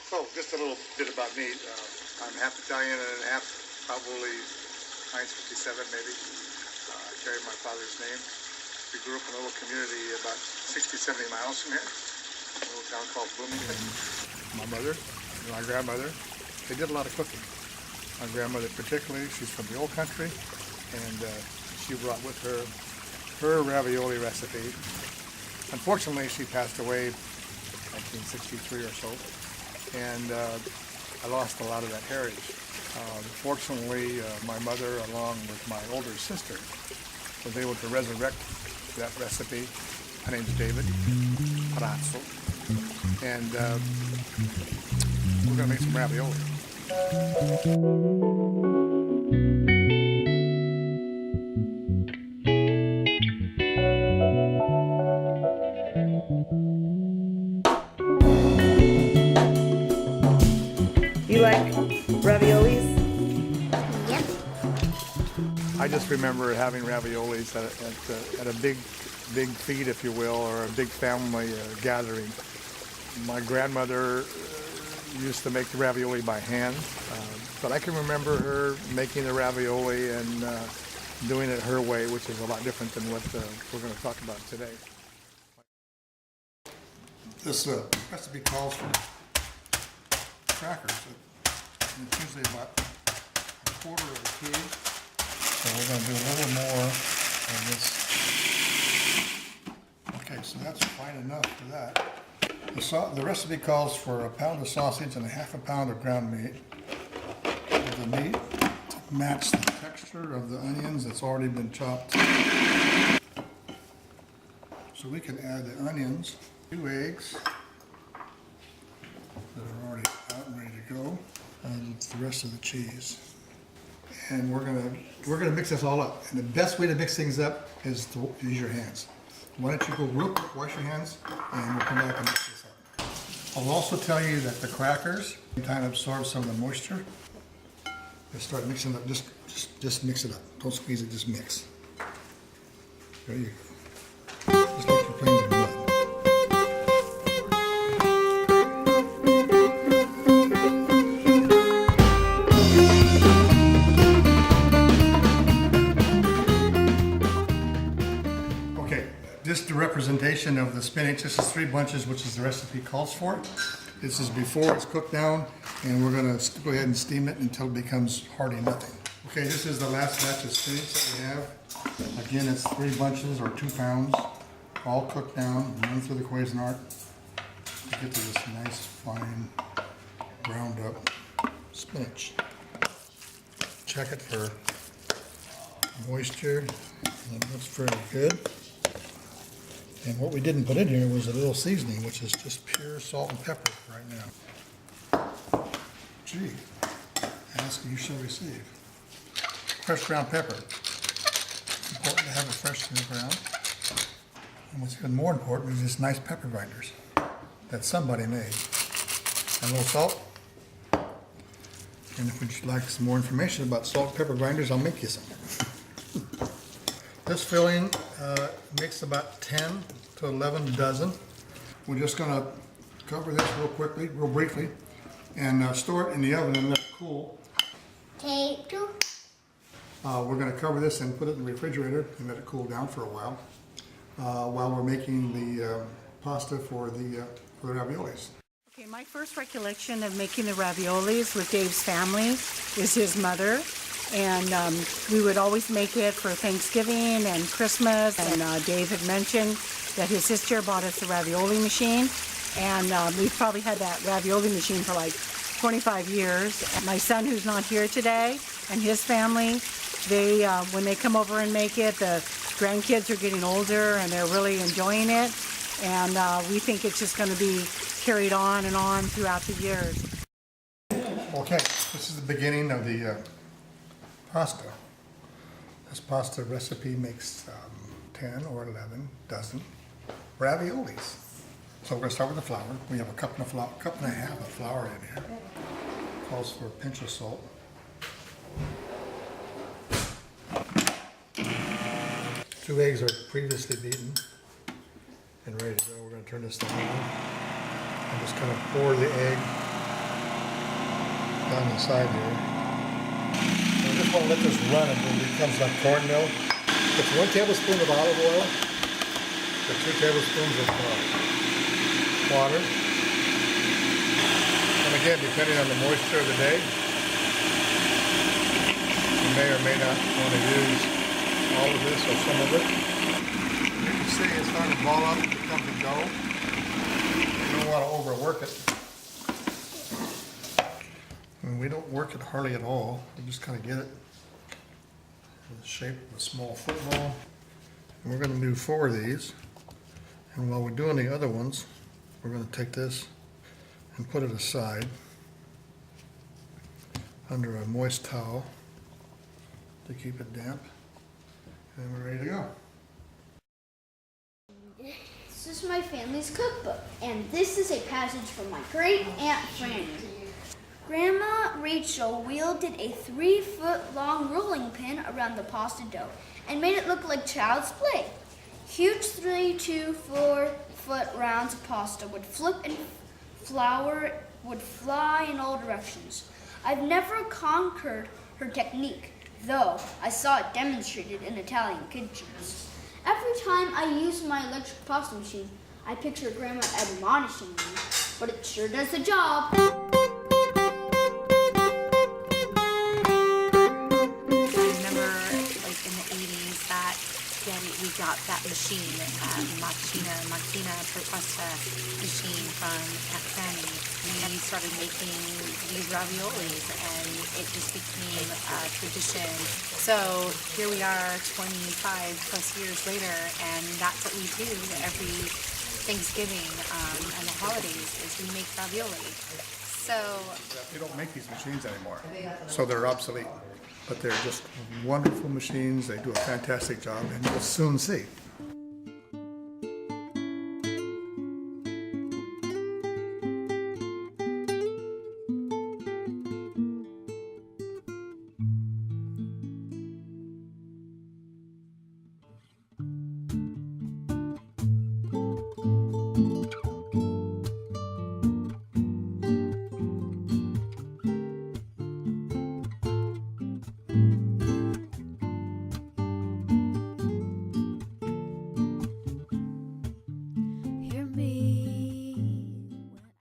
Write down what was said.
So, just a little bit about me. I'm half Italian and half probably Heinz 57 maybe. I carry my father's name. We grew up in a little community about 60, 70 miles from here. A little town called Bloomington. My mother and my grandmother, they did a lot of cooking. My grandmother particularly, she's from the old country, and she brought with her ravioli recipe. Unfortunately, she passed away 1963 or so, and I lost a lot of that heritage. Fortunately, my mother, along with my older sister, was able to resurrect that recipe. My name's David, Perazzo, and we're going to make some ravioli. You like raviolis? Yep. I just remember having raviolis at a big feed, if you will, or a big family gathering. My grandmother used to make the ravioli by hand, but I can remember her making the ravioli and doing it her way, which is a lot different than what we're going to talk about today. This recipe calls for crackers. It's usually about a quarter of a key. So we're going to do a little more of this. Okay, so that's fine enough for that. The recipe calls for a pound of sausage and a half a pound of ground meat. The meat to match the texture of the onions that's already been chopped. So we can add the onions, 2 eggs that are already out and ready to go, and the rest of the cheese. And we're gonna mix this all up. And the best way to mix things up is to use your hands. Why don't you go real quick, wash your hands, and we'll come back and mix this up. I'll also tell you that the crackers kind of absorb some of the moisture. Just start mixing it up. Just mix it up. Don't squeeze it. Just mix. There you go. Just like you're playing with mud. This is the representation of the spinach. This is 3 bunches, which is the recipe calls for. This is before it's cooked down, and we're going to go ahead and steam it until it becomes hardly nothing. Okay, this is the last batch of spinach that we have. Again, it's 3 bunches or 2 pounds, all cooked down, run through the Cuisinart to get to this nice, fine, ground up spinach. Check it for moisture, and it looks pretty good. And what we didn't put in here was a little seasoning, which is just pure salt and pepper right now. Gee, ask and you shall receive. Fresh ground pepper. It's important to have it fresh from the ground. And what's even more important is just nice pepper grinders that somebody made. And a little salt. And if you'd like some more information about salt and pepper grinders, I'll make you some. This filling makes about 10 to 11 dozen. We're just going to cover this real briefly, and store it in the oven and let it cool. Take 2. We're going to cover this and put it in the refrigerator and let it cool down for a while we're making the pasta for the raviolis. Okay, my first recollection of making the raviolis with Dave's family is his mother. And we would always make it for Thanksgiving and Christmas. And Dave had mentioned that his sister bought us a ravioli machine. And we've probably had that ravioli machine for like 25 years. And my son, who's not here today, and his family, they when they come over and make it, the grandkids are getting older and they're really enjoying it. And we think it's just going to be carried on and on throughout the years. Okay, this is the beginning of the pasta. This pasta recipe makes 10 or 11 dozen raviolis. So we're going to start with the flour. We have a cup and a half of flour in here. Calls for a pinch of salt. 2 eggs are previously beaten and ready to go. We're going to turn this thing on and just kind of pour the egg down inside here. I just want to let this run until it becomes like cornmeal. It's 1 tablespoon of olive oil, or 2 tablespoons of water. And again, depending on the moisture of the day, you may or may not want to use all of this or some of it. You can see it's starting to ball up and become a dough. You don't want to overwork it. And we don't work it hardly at all. We just kind of get it in the shape of a small football. And we're going to do 4 of these. And while we're doing the other ones, we're going to take this and put it aside under a moist towel to keep it damp. And we're ready to go. This is my family's cookbook, and this is a passage from my great Aunt Franny. Grandma Rachel wielded a 3-foot-long rolling pin around the pasta dough and made it look like child's play. Huge 3 to 4 foot rounds of pasta would flip and flour would fly in all directions. I've never conquered her technique, though I saw it demonstrated in Italian kitchens. Every time I use my electric pasta machine, I picture Grandma admonishing me, but it sure does the job. I remember, like in the 80s, that we got that machine, Macchina per pasta machine from Cathryn. We started making these raviolis, and it just became a tradition. So here we are 25 plus years later, and that's what we do every Thanksgiving and the holidays is we make ravioli. So They don't make these machines anymore, so they're obsolete. But they're just wonderful machines. They do a fantastic job, and you'll soon see.